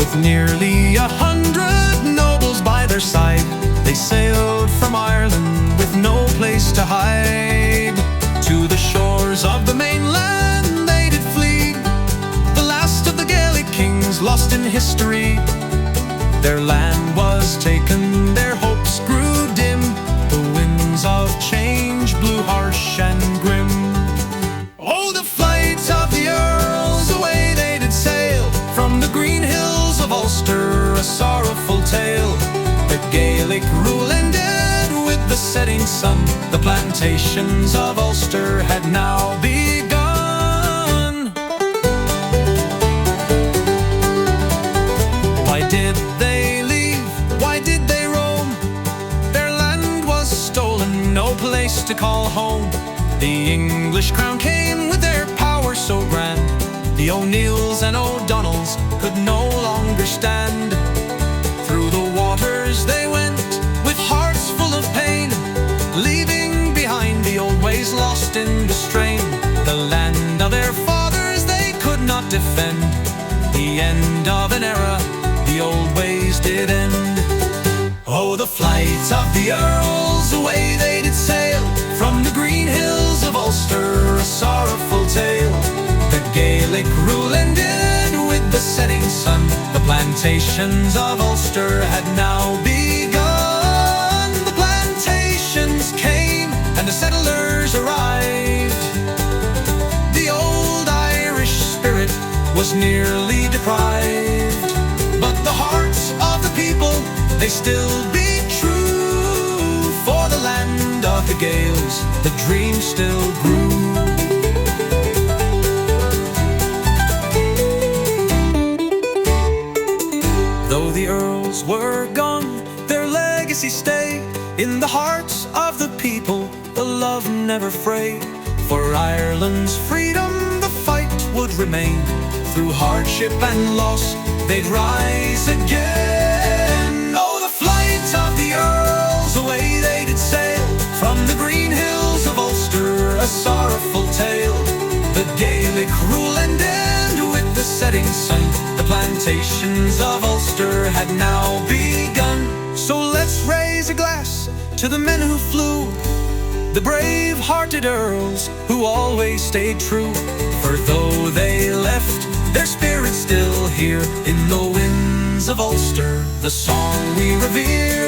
With nearly 100 nobles by their side, they sailed from Ireland with no place to hide. To the shores of the mainland they did flee, the last of the Gaelic kings lost in history. Their land was taken, their hopes grew dim, the winds of change blew harsh and grim. Oh, the flight of the earls, away they did sail from the green hills of Ulster, a sorrowful tale. The Gaelic rule ended with the setting sun, the plantations of Ulster had now begun. Why did they leave? Why did they roam? Their land was stolen, no place to call home. The English crown came with their power so grand, the O'Neills and O'Donnells could no longer stand. Through the waters they went with hearts full of pain, leaving behind the old ways lost in the strain. The land of their fathers they could not defend, the end of an era, the old ways did end. Oh, the flight of the earls, away they did sail from the green hills of Ulster, a sorrowful tale. The Gaelic rule ended with the setting sun, the plantations of Ulster had now begun. The plantations came and the settlers arrived. The old Irish spirit was nearly deprived, but the hearts of the people, they still beat true. For the land of the Gaels, the dream still grew. Though the earls were gone, their legacy stayed in the hearts of the people, the love never frayed. For Ireland's freedom the fight would remain, through hardship and loss they'd rise again. Oh, the flight of the earls, away they did sail from the green hills of Ulster, a sorrowful tale. The Gaelic rule ended with the setting sun, the plantations of Ulster had now begun. So let's raise a glass to the men who flew, the brave-hearted earls who always stayed true. For though they left, their spirit's still here in the winds of Ulster, the song we revere.